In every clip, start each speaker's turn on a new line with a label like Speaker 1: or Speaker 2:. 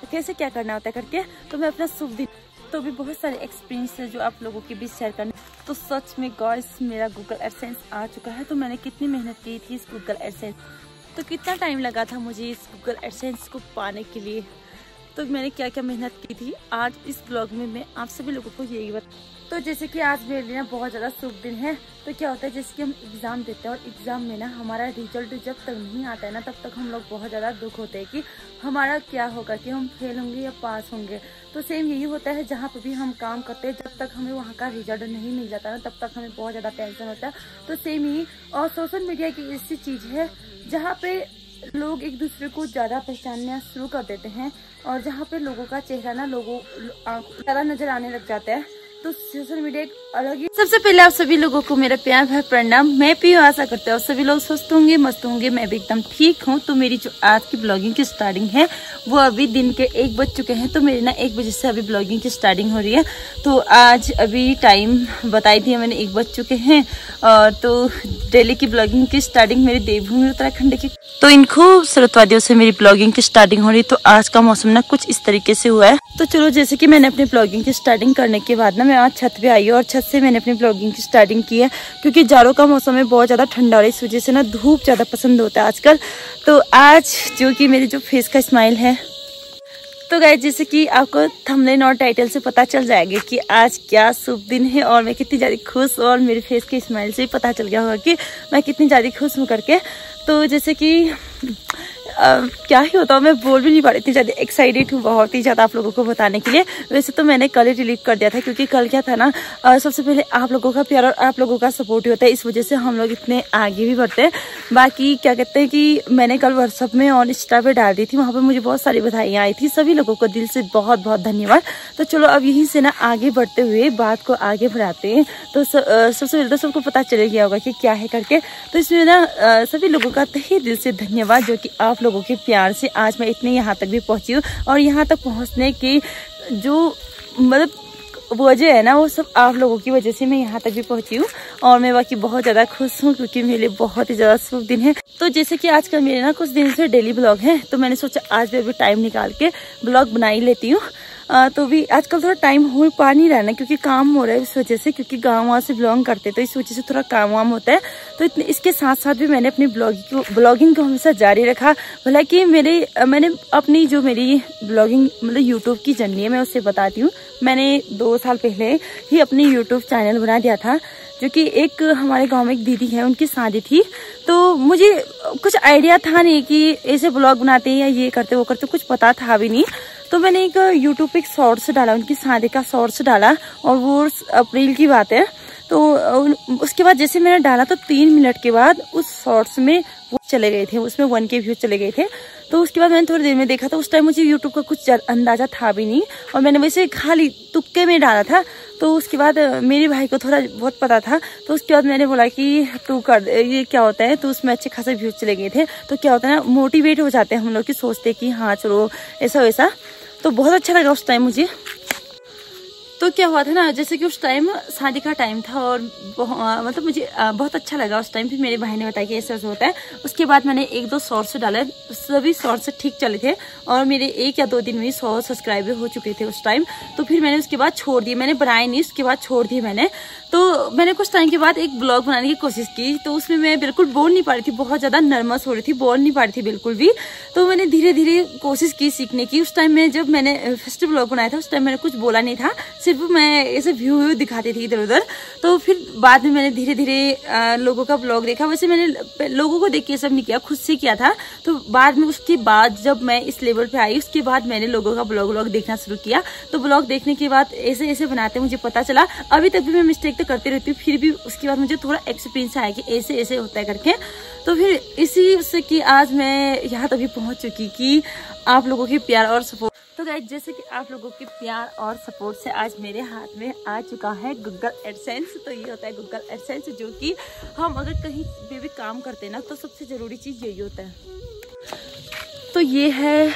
Speaker 1: कैसे क्या करना होता है करके। तो मैं अपना शुभ दिन तो भी बहुत सारे एक्सपीरियंस है जो आप लोगों के बीच शेयर करने। तो सच में गाइस मेरा गूगल एडसेंस आ चुका है। तो मैंने कितनी मेहनत की थी इस गूगल एडसेंस, तो कितना टाइम लगा था मुझे इस गूगल एडसेंस को पाने के लिए, तो मैंने क्या क्या मेहनत की थी आज इस ब्लॉग में मैं आप सभी लोगों को यही बता। तो जैसे कि आज मेरे लिए बहुत ज़्यादा शुभ दिन है। तो क्या होता है जैसे कि हम एग्ज़ाम देते हैं और एग्ज़ाम में ना हमारा रिजल्ट जब तक नहीं आता है ना तब तक हम लोग बहुत ज़्यादा दुख होते हैं कि हमारा क्या होगा, कि हम फेल होंगे या पास होंगे। तो सेम यही होता है जहाँ पर भी हम काम करते हैं, जब तक हमें वहाँ का रिजल्ट नहीं मिल जाता ना तब तक हमें बहुत ज़्यादा टेंशन होता है। तो सेम ही और सोशल मीडिया की ऐसी चीज़ है जहाँ पे लोग एक दूसरे को ज़्यादा पहचानना शुरू कर देते हैं और जहाँ पे लोगों का चेहरा ना लोगों ज़्यादा नजर आने लग जाता है। तो सोशल मीडिया एक अलग ही। सबसे पहले आप सभी लोगों को मेरा प्यार भरा प्रणाम। मैं पीयू आशा करते हैं आप सभी लोग स्वस्थ होंगे, मस्त होंगे। मैं भी एकदम ठीक हूँ। तो मेरी जो आज की ब्लॉगिंग की स्टार्टिंग है वो अभी दिन के 1 बज चुके हैं। तो मेरी ना 1 बजे से अभी ब्लॉगिंग की स्टार्टिंग हो रही है। तो आज अभी टाइम बताई थी मैंने 1 बज चुके हैं। और तो डेली की ब्लॉगिंग की स्टार्टिंग मेरी देवभूमि उत्तराखंड की तो इन खूबसूरत वादियों से मेरी ब्लॉगिंग की स्टार्टिंग हो रही। तो आज का मौसम ना कुछ इस तरीके से हुआ है। तो चलो जैसे कि मैंने अपनी ब्लॉगिंग की स्टार्टिंग करने के बाद ना मैं आज छत पे आई और छत से मैंने अपनी ब्लॉगिंग की स्टार्टिंग की है, क्योंकि जाड़ों का मौसम है, बहुत ज़्यादा ठंडा हो रही है, इस वजह से ना धूप ज़्यादा पसंद होता है आजकल। तो आज जो कि मेरी जो फेस का स्माइल है, तो गाइस जैसे कि आपको थंबनेल और टाइटल से पता चल जाएगा कि आज क्या शुभ दिन है और मैं कितनी ज़्यादा खुश, और मेरे फेस के स्माइल से ही पता चल गया होगा कि मैं कितनी ज़्यादा खुश हूँ करके। तो जैसे कि क्या ही होता है, मैं बोल भी नहीं पा रही, इतनी ज़्यादा एक्साइटेड हूँ बहुत ही ज़्यादा आप लोगों को बताने के लिए। वैसे तो मैंने कल ही डिलीट कर दिया था, क्योंकि कल क्या था ना सबसे पहले आप लोगों का प्यार और आप लोगों का सपोर्ट ही होता है, इस वजह से हम लोग इतने आगे भी बढ़ते हैं। बाकी क्या कहते हैं कि मैंने कल व्हाट्सअप में और इंस्टा पे डाल दी थी, वहाँ पर मुझे बहुत सारी बधाइयाँ आई थी। सभी लोगों को दिल से बहुत बहुत धन्यवाद। तो चलो अब यहीं से ना आगे बढ़ते हुए बात को आगे बढ़ाते हैं। तो सबसे पहले तो सबको पता चल गया होगा कि क्या है करके। तो इसमें ना सभी लोगों का तहे दिल से धन्यवाद, जो कि आप लोगों के प्यार से आज मैं इतने यहाँ तक भी पहुँची हूँ। और यहाँ तक पहुँचने की जो मतलब वजह है ना वो सब आप लोगों की वजह से मैं यहाँ तक भी पहुँची हूँ। और मैं बाकी बहुत ज़्यादा खुश हूँ, क्योंकि मेरे लिए बहुत ही ज़्यादा शुभ दिन है। तो जैसे कि आजकल मेरे ना कुछ दिन से डेली ब्लॉग है, तो मैंने सोचा आज भी अभी टाइम निकाल के ब्लॉग बना ही लेती हूँ। तो भी आजकल थोड़ा टाइम हो पा नहीं रहा ना, क्योंकि काम हो रहा है इस वजह से, क्योंकि गाँव वहाँ से बिलोंग करते तो इस वजह से थोड़ा काम वाम होता है। तो इसके साथ साथ भी मैंने अपनी ब्लॉगिंग को हमेशा जारी रखा। भला कि मैंने अपनी जो मेरी ब्लॉगिंग मतलब यूट्यूब की जर्नी है मैं उससे बताती हूँ। मैंने 2 साल पहले ही अपनी यूट्यूब चैनल बना दिया था, जो कि एक हमारे गांव में एक दीदी है, उनकी शादी थी। तो मुझे कुछ आइडिया था नहीं कि ऐसे ब्लॉग बनाते हैं या ये करते वो करते, कुछ पता था भी नहीं। तो मैंने एक यूट्यूब पे एक शॉर्ट्स डाला, उनकी शादी का शॉर्ट्स डाला, और वो अप्रैल की बात है। तो उसके बाद जैसे मैंने डाला तो 3 मिनट के बाद उस शॉर्ट्स में वो चले गए थे, उसमें 1 के व्यूज चले गए थे। तो उसके बाद मैंने थोड़ी देर में देखा, तो उस टाइम मुझे यूट्यूब का कुछ अंदाजा था भी नहीं, और मैंने वैसे खाली तुक्के में डाला था। तो उसके बाद मेरे भाई को थोड़ा बहुत पता था, तो उसके बाद मैंने बोला कि तू कर, ये क्या होता है। तो उसमें अच्छे खासे व्यूज चले गए थे। तो क्या होता है ना, मोटिवेट हो जाते हैं हम लोग कि सोचते कि हाँ चलो ऐसा वैसा। तो बहुत अच्छा लगा उस टाइम मुझे। तो क्या हुआ था ना, जैसे कि उस टाइम शादी का टाइम था और मतलब मुझे बहुत अच्छा लगा उस टाइम। फिर मेरे भाई ने बताया कि ऐसा ऐसा होता है। उसके बाद मैंने 1-2 शॉर्ट्स डाले, सभी शॉर्ट्स ठीक चले थे और मेरे 1 या 2 दिन में 100 सब्सक्राइबर हो चुके थे उस टाइम। तो फिर मैंने उसके बाद छोड़ दिए, मैंने बनाए नहीं, उसके बाद छोड़ दिए मैंने। तो मैंने कुछ टाइम के बाद एक ब्लॉग बनाने की कोशिश की, तो उसमें मैं बिल्कुल बोल नहीं पा रही थी, बहुत ज़्यादा नर्वस हो रही थी, बोल नहीं पा रही थी बिल्कुल भी। तो मैंने धीरे धीरे कोशिश की सीखने की। उस टाइम में जब मैंने फर्स्ट ब्लॉग बनाया था उस टाइम मैंने कुछ बोला नहीं था, सिर्फ मैं ऐसे व्यू दिखाती थी इधर उधर। तो फिर बाद में मैंने धीरे धीरे लोगों का ब्लॉग देखा। वैसे मैंने लोगों को देख के सब नहीं किया, खुद से किया था। तो बाद में उसके बाद जब मैं इस लेवल पे आई, उसके बाद मैंने लोगों का ब्लॉग देखना शुरू किया। तो ब्लॉग देखने के बाद ऐसे ऐसे बनाते मुझे पता चला। अभी तक भी मैं मिस्टेक तो करती रहती हूँ, फिर भी उसके बाद मुझे थोड़ा एक्सपीरियंस आया कि ऐसे ऐसे होता है करके। तो फिर इसी से कि आज मैं यहाँ तक भी पहुँच चुकी कि आप लोगों की प्यार और सपोर्ट। तो गाइस जैसे कि आप लोगों के प्यार और सपोर्ट से आज मेरे हाथ में आ चुका है गूगल एडसेंस। तो ये होता है गूगल एडसेंस, जो कि हम अगर कहीं पे भी काम करते हैं ना, तो सबसे ज़रूरी चीज़ यही होता है। तो ये है,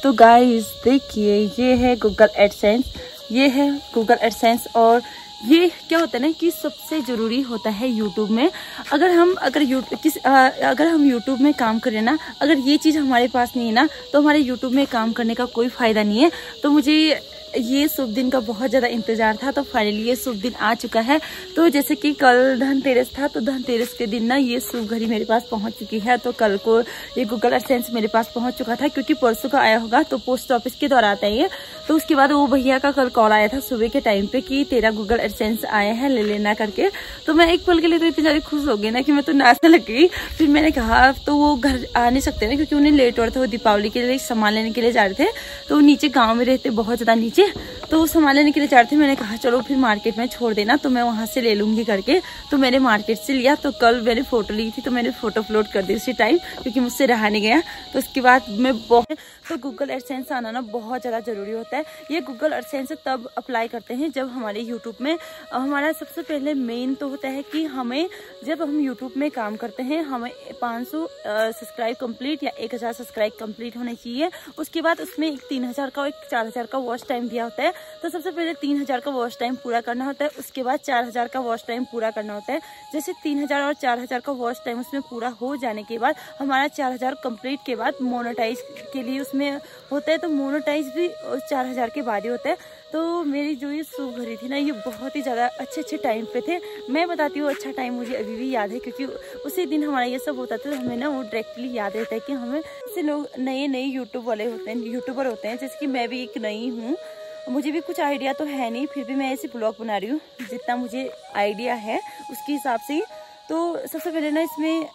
Speaker 1: तो गाइस देखिए ये है गूगल एडसेंस, ये है गूगल एडसेंस। और ये क्या होता है ना कि सबसे ज़रूरी होता है यूट्यूब में, अगर हम यूट्यूब में काम करें ना, अगर ये चीज़ हमारे पास नहीं है ना तो हमारे यूट्यूब में काम करने का कोई फ़ायदा नहीं है। तो मुझे ये शुभ दिन का बहुत ज़्यादा इंतज़ार था, तो फाइनली ये शुभ दिन आ चुका है। तो जैसे कि कल धनतेरस था, तो धनतेरस के दिन ना ये शुभ घड़ी मेरे पास पहुंच चुकी है। तो कल को ये गूगल एडसेंस मेरे पास पहुंच चुका था, क्योंकि परसों का आया होगा, तो पोस्ट ऑफिस के द्वारा आता है ये। तो उसके बाद वो भैया का कल कॉल आया था सुबह के टाइम पे कि तेरा गूगल एडसेंस आया है, ले लेना करके। तो मैं एक पल के लिए तो इतनी ज़्यादा खुश हो गई ना कि मैं तो नाचने लग गई। फिर मैंने कहा, तो वो घर आ नहीं सकते ना, क्योंकि उन्हें लेट हो रहा था, वो दीपावली के लिए सामान लेने के लिए जा रहे थे। तो नीचे गाँव में रहते, बहुत ज़्यादा नीचे, तो सामान लेने के लिए जा रहे थे। मैंने कहा चलो फिर मार्केट में छोड़ देना, तो मैं वहां से ले लूंगी करके। तो मैंने मार्केट से लिया। तो कल मैंने फोटो ली थी, तो मैंने फोटो अपलोड कर दी उसी टाइम, क्योंकि मुझसे रहा नहीं गया। तो उसके बाद मैं तो गूगल एडसेंस आना ना बहुत ज़्यादा ज़रूरी होता है। ये गूगल एडसेंस तब अप्लाई करते हैं जब हमारे यूट्यूब में हमारा सबसे पहले मेन तो होता है कि हमें, जब हम यूट्यूब में काम करते हैं, हमें 500 सब्सक्राइब कंप्लीट या 1000 सब्सक्राइब कंप्लीट होने चाहिए। उसके बाद उसमें एक 3000 का और एक 4000 का वॉच टाइम दिया होता है। तो सबसे पहले 3000 का वॉच टाइम पूरा करना होता है, उसके बाद 4000 का वॉच टाइम पूरा करना होता है। जैसे 3000 और 4000 का वॉच टाइम उसमें पूरा हो जाने के बाद हमारा 4000 कंप्लीट के बाद मोनेटाइज के लिए उसमें होता है। तो मोनेटाइज भी 4000 के बाद ही होता है। तो मेरी जो ये शुभ घड़ी थी ना, ये बहुत ही ज़्यादा अच्छे टाइम पे थे। मैं बताती हूँ, अच्छा टाइम मुझे अभी भी याद है, क्योंकि उसी दिन हमारा ये सब होता था। तो हमें ना वो डायरेक्टली याद रहता है कि हमें ऐसे लोग नए यूट्यूबर होते हैं, जैसे कि मैं भी एक नई हूँ। मुझे भी कुछ आइडिया तो है नहीं, फिर भी मैं ऐसे ब्लॉग बना रही हूँ जितना मुझे आइडिया है उसके हिसाब से ही। तो सबसे पहले ना इसमें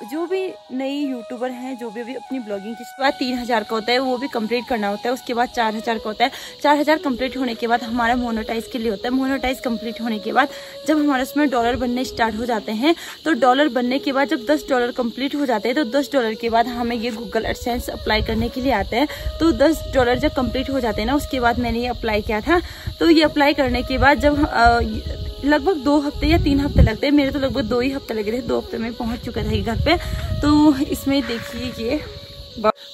Speaker 1: जो भी नई यूट्यूबर हैं, जो भी अपनी ब्लॉगिंग की, उसके बाद 3000 का होता है, वो भी कंप्लीट करना होता है। उसके बाद 4000 का होता है। 4000 कंप्लीट होने के बाद हमारा मोनेटाइज के लिए होता है। मोनेटाइज कंप्लीट होने के बाद जब हमारे उसमें डॉलर बनने स्टार्ट हो जाते हैं, तो डॉलर बनने के बाद जब $10 कंप्लीट हो जाते हैं, तो $10 के बाद हमें ये गूगल एडसेंस अप्लाई करने के लिए आता है। तो $10 जब कंप्लीट हो जाते हैं ना, उसके बाद मैंने ये अप्लाई किया था। तो ये अप्लाई करने के बाद जब लगभग 2 हफ्ते या 3 हफ्ते लगते हैं, मेरे तो लगभग 2 ही हफ्ते लगे थे। 2 हफ्ते में पहुंच चुका था ये घर पे। तो इसमें देखिए ये,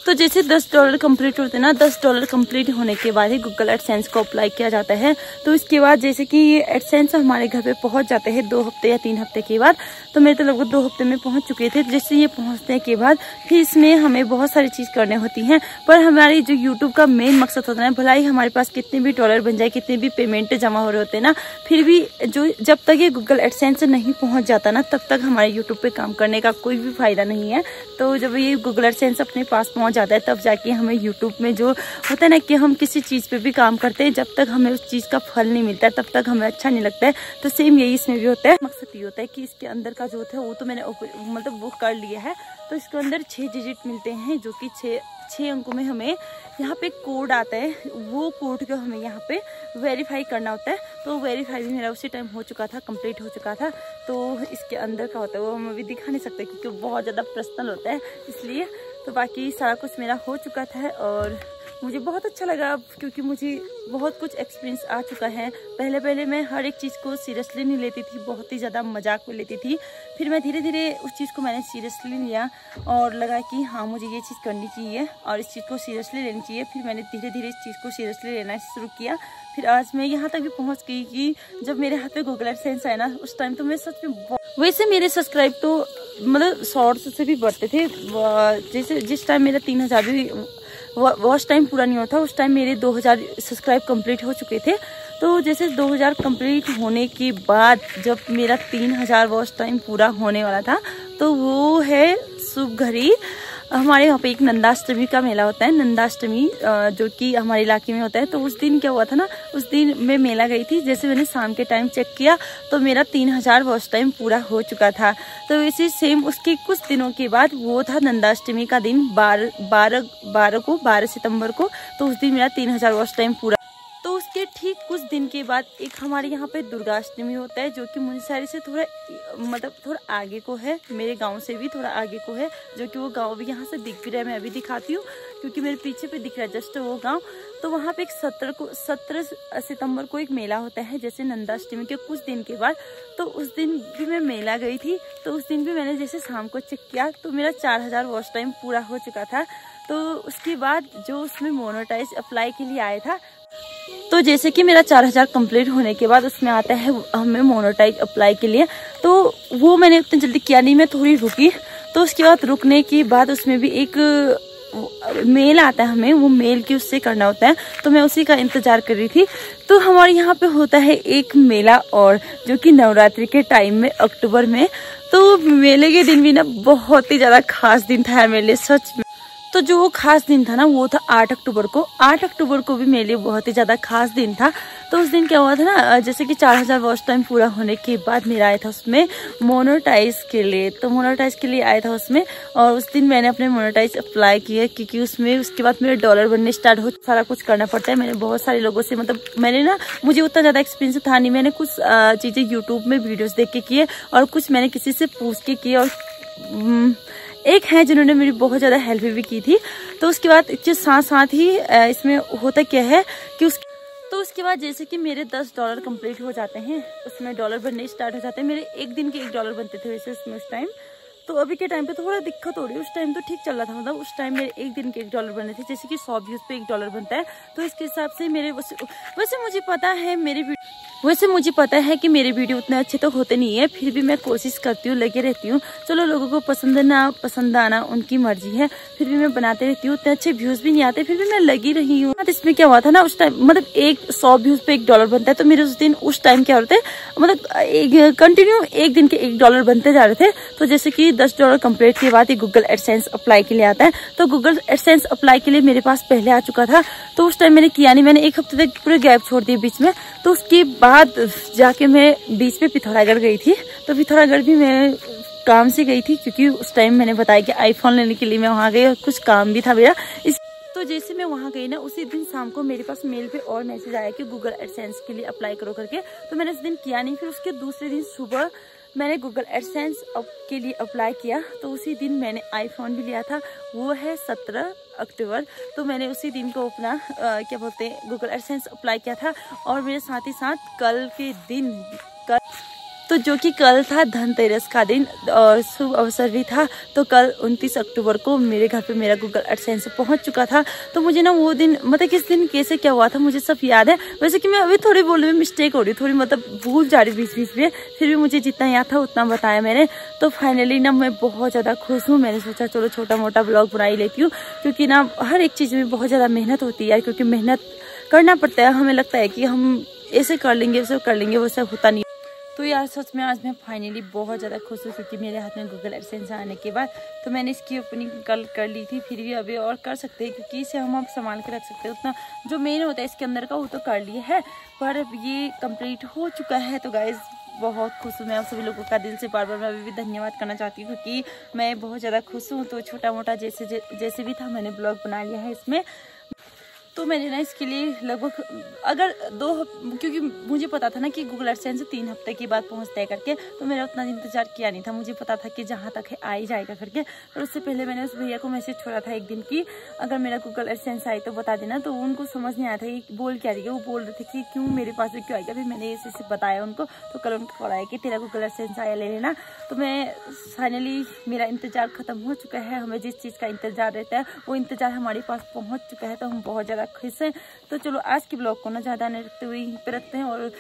Speaker 1: तो जैसे $10 कंप्लीट होते हैं ना, $10 कंप्लीट होने के बाद ही गूगल एडसेंस को अप्लाई किया जाता है। तो इसके बाद जैसे कि ये एडसेंस हमारे घर पे पहुंच जाते हैं 2 हफ्ते या 3 हफ्ते के बाद। तो मेरे तो लगभग 2 हफ्ते में पहुंच चुके थे। जैसे ये पहुंचने के बाद फिर इसमें हमें बहुत सारी चीज़ करनी होती हैं, पर हमारी जो यूट्यूब का मेन मकसद होता है, भला ही हमारे पास कितने भी डॉलर बन जाए, कितने भी पेमेंट जमा हो रहे होते हैं ना, फिर भी जब तक ये गूगल एडसेंस नहीं पहुँच जाता ना, तब तक हमारे यूट्यूब पर काम करने का कोई भी फायदा नहीं है। तो जब ये गूगल एडसेंस अपने पास पहुँच जाता है, तब जाके हमें यूट्यूब में जो होता है ना कि हम किसी चीज़ पे भी काम करते हैं, जब तक हमें उस चीज़ का फल नहीं मिलता है, तब तक हमें अच्छा नहीं लगता है। तो सेम यही इसमें भी होता है। मकसद ये होता है कि इसके अंदर का जो होता है, वो तो मैंने मतलब वो कर लिया है। तो इसके अंदर 6 डिजिट मिलते हैं, जो कि 6 अंकों में हमें यहाँ पे कोड आता है। वो कोड को हमें यहाँ पे वेरीफाई करना होता है। तो वेरीफाई भी मेरा उसी टाइम हो चुका था, कंप्लीट हो चुका था। तो इसके अंदर का होता है वो हम अभी दिखा नहीं सकते, क्योंकि बहुत ज़्यादा पर्सनल होता है, इसलिए। तो बाकी सारा कुछ मेरा हो चुका था और मुझे बहुत अच्छा लगा अब, क्योंकि मुझे बहुत कुछ एक्सपीरियंस आ चुका है। पहले मैं हर एक चीज़ को सीरियसली नहीं लेती थी, बहुत ही ज़्यादा मजाक में लेती थी। फिर मैं धीरे धीरे उस चीज़ को मैंने सीरियसली लिया और लगा कि हाँ, मुझे ये चीज़ करनी चाहिए और इस चीज़ को सीरियसली लेनी चाहिए। फिर मैंने धीरे धीरे इस चीज़ को सीरियसली लेना शुरू किया। फिर आज मैं यहाँ तक भी पहुँच गई कि जब मेरे हाथ पे गूगल एडसेंस आया ना, उस टाइम तो मैं सच में वैसे मेरे सब्सक्राइब तो मतलब शॉर्ट्स से भी बढ़ते थे। जैसे जिस टाइम मेरा 3000 भी वॉच टाइम पूरा नहीं होता, उस टाइम मेरे 2000 सब्सक्राइब कंप्लीट हो चुके थे। तो जैसे 2000 कंप्लीट होने के बाद जब मेरा 3000 वॉच टाइम पूरा होने वाला था, तो वो है शुभ घड़ी। हमारे यहाँ पे एक नंदाष्टमी का मेला होता है, नंदाष्टमी जो कि हमारे इलाके में होता है। तो उस दिन क्या हुआ था ना, उस दिन मैं मेला गई थी। जैसे मैंने शाम के टाइम चेक किया तो मेरा 3000 वॉच टाइम पूरा हो चुका था। तो वैसे सेम उसके कुछ दिनों के बाद वो था नंदाष्टमी का दिन, 12 सितंबर को। तो उस दिन मेरा 3000 वॉच टाइम पूरा। तो उसके ठीक कुछ दिन के बाद एक हमारे यहाँ पे दुर्गाष्टमी होता है, जो कि मुंशियारी से थोड़ा आगे को है, मेरे गांव से भी थोड़ा आगे को है, जो कि वो गांव भी यहाँ से दिख भी रहा है। मैं अभी दिखाती हूँ, क्योंकि मेरे पीछे पे दिख रहा है जस्ट वो गांव। तो वहाँ पे एक 17 सितंबर को एक मेला होता है, जैसे नंदाष्टमी के कुछ दिन के बाद। तो उस दिन भी मैं मेला गई थी। तो उस दिन भी मैंने जैसे शाम को चेक किया तो मेरा 4000 वॉच टाइम पूरा हो चुका था। तो उसके बाद जो उसमें मोनेटाइज अप्लाई के लिए आया था, तो जैसे कि मेरा 4000 कंप्लीट होने के बाद उसमें आता है हमें मोनेटाइज अप्लाई के लिए, तो वो मैंने उतनी जल्दी किया नहीं, मैं थोड़ी रुकी। तो उसके बाद रुकने के बाद उसमें भी एक मेल आता है, हमें वो मेल की उससे करना होता है, तो मैं उसी का इंतजार कर रही थी। तो हमारे यहाँ पे होता है एक मेला, और जो कि नवरात्रि के टाइम में अक्टूबर में, तो मेले के दिन भी ना बहुत ही ज्यादा खास दिन था मेरे लिए सच में। तो जो वो खास दिन था ना वो था 8 अक्टूबर को। 8 अक्टूबर को भी मेरे लिए बहुत ही ज़्यादा खास दिन था। तो उस दिन क्या हुआ था ना, जैसे कि 4000 वॉच टाइम पूरा होने के बाद मेरा आया था उसमें मोनेटाइज के लिए, तो मोनेटाइज के लिए आया था उसमें। और उस दिन मैंने अपने मोनेटाइज अप्लाई किया, क्योंकि उसमें उसके बाद मेरे डॉलर बनने स्टार्ट हो, सारा कुछ करना पड़ता है। मैंने बहुत सारे लोगों से, मतलब मैंने ना, मुझे उतना ज़्यादा एक्सपीरियंस था नहीं, मैंने कुछ चीज़ें यूट्यूब में वीडियोज़ देख के किए और कुछ मैंने किसी से पूछ के किए, और एक है जिन्होंने मेरी बहुत ज़्यादा हेल्प भी की थी। तो उसके बाद इसके साथ साथ ही इसमें होता क्या है कि उसके बाद जैसे कि मेरे $10 कंप्लीट हो जाते हैं, उसमें डॉलर बनने स्टार्ट हो जाते हैं। मेरे एक दिन के $1 बनते थे वैसे उसमें उस टाइम। तो अभी के टाइम पे थोड़ा दिक्कत हो रही है, उस टाइम तो ठीक चल रहा था, मतलब उस टाइम मेरे एक दिन के $1 बने थे, जैसे कि 100 व्यूज पे $1 बनता है। तो इसके हिसाब से मेरे वैसे मुझे पता है कि मेरे वीडियो उतने अच्छे तो होते नहीं है, फिर भी मैं कोशिश करती हूँ, लगे रहती हूँ। चलो लोगों को पसंद ना पसंद आना उनकी मर्जी है, फिर भी मैं बनाते रहती हूँ। उतने अच्छे व्यूज भी नहीं आते, फिर भी मैं लगी रही हूँ। इसमें क्या हुआ था ना, उस टाइम मतलब 100 व्यूज पे $1 बनता है, तो मेरे उस टाइम क्या होते, मतलब कंटिन्यू एक दिन के $1 बनते जा रहे थे। तो जैसे कि $10 कंप्लीट के बाद ही गूगल एडसेंस अप्लाई के लिए आता है। तो गूगल एडसेंस अप्लाई के लिए मेरे पास पहले आ चुका था, तो उस टाइम मैंने किया नहीं, मैंने 1 हफ्ते तक पूरे गैप छोड़ दिए बीच में। तो उसके बाद जाके मैं बीच में पिथौरागढ़ गई थी। तो पिथौरागढ़ भी मैं काम से गई थी, क्योंकि उस टाइम मैंने बताया कि आईफोन लेने के लिए मैं वहाँ गई और कुछ काम भी था मेरा। तो जैसे मैं वहाँ गई ना, उसी दिन शाम को मेरे पास मेल पे और मैसेज आया कि गूगल एडसेंस के लिए अप्लाई करो करके। तो मैंने उस दिन किया नहीं, फिर उसके दूसरे दिन सुबह मैंने गूगल एडसेंस के लिए अप्लाई किया। तो उसी दिन मैंने आईफोन भी लिया था, वो है 17 अक्टूबर। तो मैंने उसी दिन को अपना क्या बोलते हैं गूगल एडसेंस अप्लाई किया था। और मेरे साथ ही साथ कल के दिन तो जो कि कल था धनतेरस का दिन और शुभ अवसर भी था। तो कल 29 अक्टूबर को मेरे घर पे मेरा गूगल एडसेंस पहुंच चुका था। तो मुझे ना वो दिन, मतलब किस दिन कैसे क्या हुआ था मुझे सब याद है। वैसे कि मैं अभी थोड़ी बोलने में मिस्टेक हो रही, थोड़ी मतलब भूल जा रही बीच बीच में, फिर भी मुझे जितना याद था उतना बताया मैंने। तो फाइनली ना मैं बहुत ज़्यादा खुश हूँ। मैंने सोचा चलो छोटा मोटा ब्लॉग बना ही लेती हूँ, क्योंकि ना हर एक चीज़ में बहुत ज़्यादा मेहनत होती है यार, क्योंकि मेहनत करना पड़ता है। हमें लगता है कि हम ऐसे कर लेंगे वैसे कर लेंगे, वैसा होता नहीं। तो यार सच में आज मैं फाइनली बहुत ज़्यादा खुश हूँ, क्योंकि मेरे हाथ में गूगल एडसेंस आने के बाद तो मैंने इसकी ओपनिंग कल कर ली थी। फिर भी अभी और कर सकते हैं, क्योंकि इसे हम अब संभाल के रख सकते हैं। उतना जो मेन होता है इसके अंदर का वो तो कर लिए है, पर अब ये कंप्लीट हो चुका है। तो गाइज बहुत खुश हूँ मैं, आप सभी लोगों का दिल से बार बार मैं अभी भी धन्यवाद करना चाहती हूँ, क्योंकि मैं बहुत ज़्यादा खुश हूँ। तो छोटा मोटा जैसे भी था मैंने ब्लॉग बना लिया है इसमें। तो मैंने ना इसके लिए लगभग क्योंकि मुझे पता था ना कि गूगल एडसेंस 3 हफ्ते के बाद पहुंचता है करके, तो मेरा उतना इंतजार किया नहीं था। मुझे पता था कि जहां तक है आ ही जाएगा करके। पर उससे पहले मैंने उस भैया को मैसेज छोड़ा था एक दिन की अगर मेरा गूगल एडसेंस आए तो बता देना। तो उनको समझ नहीं आया था कि बोल क्या रही है, वो बोल रहे थे कि क्यों मेरे पास भी क्यों आएगा। फिर मैंने इसे बताया उनको, तो कल उनको कॉल आया कि तेरा गूगल एडसेंस आया ले लेना। तो मैं फाइनली मेरा इंतजार खत्म हो चुका है। हमें जिस चीज़ का इंतजार रहता है वो इंतजार हमारे पास पहुँच चुका है, तो हम बहुत ज़्यादा खुश हैं। तो चलो आज के ब्लॉग को ना ज़्यादा नहीं रखते हुए यहीं पे रखते हैं, और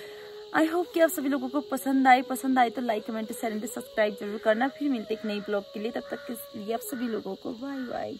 Speaker 1: आई होप कि आप सभी लोगों को पसंद आए तो like comment share and subscribe जरूर करना। फिर मिलते एक नई ब्लॉग के लिए, तब तक के लिए आप सभी लोगों को बाय बाय।